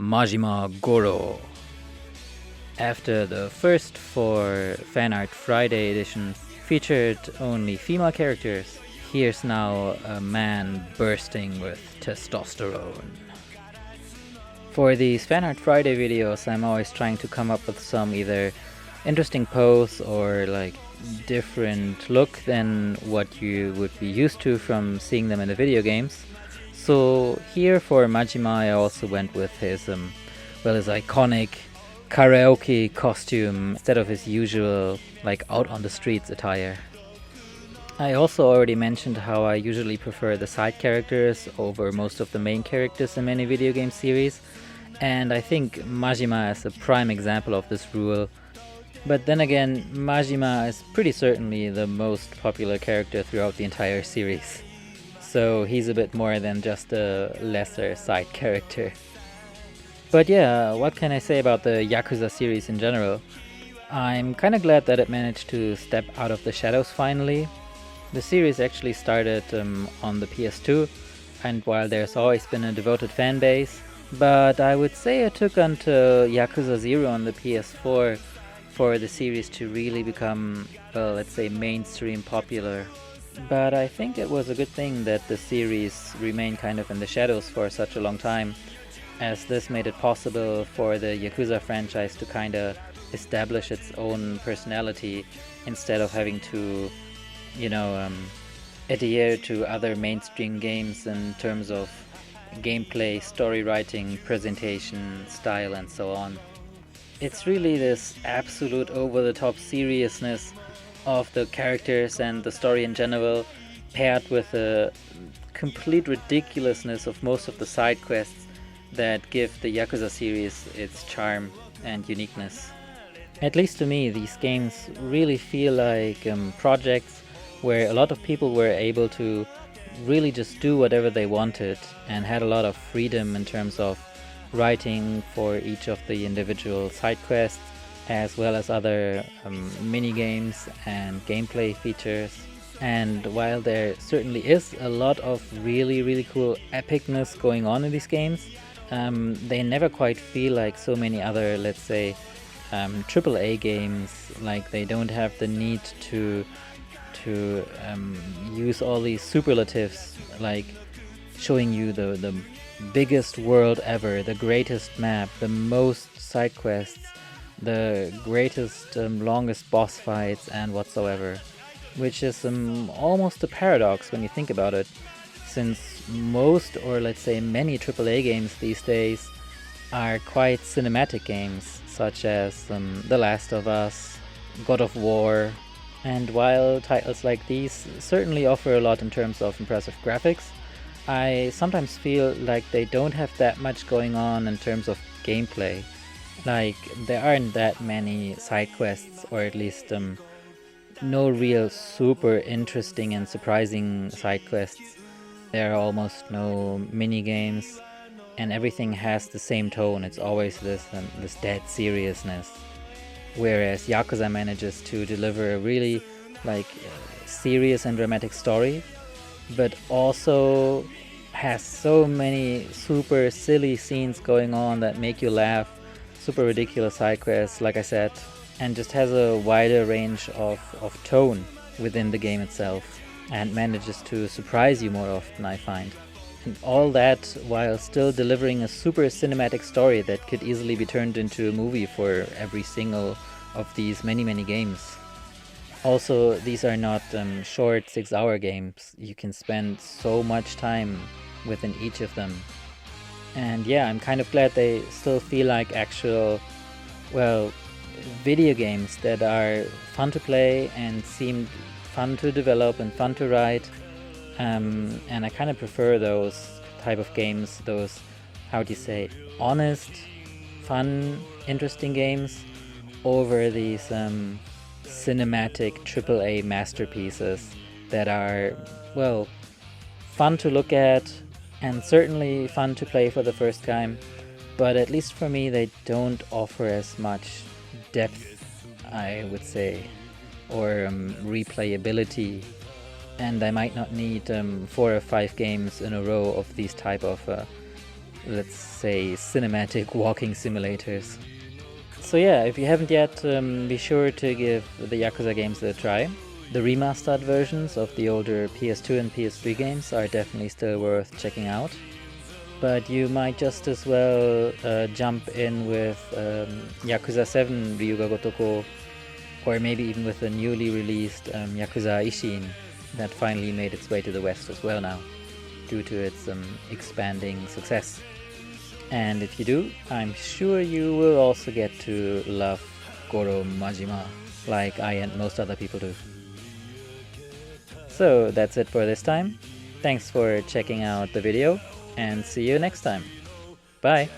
Majima Goro. After the first 4 Fanart Friday editions featured only female characters, here's now a man bursting with testosterone. For these Fanart Friday videos, I'm always trying to come up with some either interesting pose or different look than what you would be used to from seeing them in the video games. So here for Majima I also went with his iconic karaoke costume instead of his usual out on the streets attire. I also already mentioned how I usually prefer the side characters over most of the main characters in many video game series, and I think Majima is a prime example of this rule. But then again, Majima is pretty certainly the most popular character throughout the entire series, so he's a bit more than just a lesser side character. But yeah, what can I say about the Yakuza series in general? I'm kinda glad that it managed to step out of the shadows finally. The series actually started on the PS2, and while there's always been a devoted fan base, but I would say it took until Yakuza 0 on the PS4 for the series to really become, well, let's say mainstream popular. But I think it was a good thing that the series remained kind of in the shadows for such a long time, as this made it possible for the Yakuza franchise to kinda establish its own personality instead of having to, adhere to other mainstream games in terms of gameplay, story writing, presentation, style, and so on. It's really this absolute over-the-top seriousness of the characters and the story in general, paired with the complete ridiculousness of most of the side quests that give the Yakuza series its charm and uniqueness. At least to me, these games really feel like projects where a lot of people were able to really just do whatever they wanted and had a lot of freedom in terms of writing for each of the individual side quests, as well as other mini games and gameplay features. And while there certainly is a lot of really cool epicness going on in these games, they never quite feel like so many other, let's say, AAA games. They don't have the need to use all these superlatives, like showing you the biggest world ever, the greatest map, the most side quests, the greatest longest boss fights and whatsoever, which is almost a paradox when you think about it, since most, or let's say many AAA games these days are quite cinematic games, such as The Last of Us, God of War. And while titles like these certainly offer a lot in terms of impressive graphics, I sometimes feel like they don't have that much going on in terms of gameplay. There aren't that many side quests, or at least no real super interesting and surprising side quests. There are almost no mini games, and everything has the same tone. It's always this dead seriousness. Whereas Yakuza manages to deliver a really serious and dramatic story, but also has so many super silly scenes going on that make you laugh, super ridiculous side quests, like I said, and just has a wider range of tone within the game itself, and manages to surprise you more often, I find. And all that while still delivering a super cinematic story that could easily be turned into a movie for every single of these many games. Also, these are not short 6-hour games. You can spend so much time within each of them. And yeah, I'm kind of glad they still feel like actual, video games that are fun to play and seem fun to develop and fun to write. And I kind of prefer those type of games, those, honest, fun, interesting games, over these cinematic AAA masterpieces that are, fun to look at and certainly fun to play for the first time, but at least for me they don't offer as much depth, I would say, or replayability, and I might not need 4 or 5 games in a row of these type of let's say, cinematic walking simulators. So yeah, if you haven't yet, be sure to give the Yakuza games a try. The remastered versions of the older PS2 and PS3 games are definitely still worth checking out. But you might just as well jump in with Yakuza 7 Ryuga Gotoko, or maybe even with the newly released Yakuza Ishin that finally made its way to the West as well now, due to its expanding success. And if you do, I'm sure you will also get to love Goro Majima, like I and most other people do. So that's it for this time. Thanks for checking out the video, and see you next time. Bye!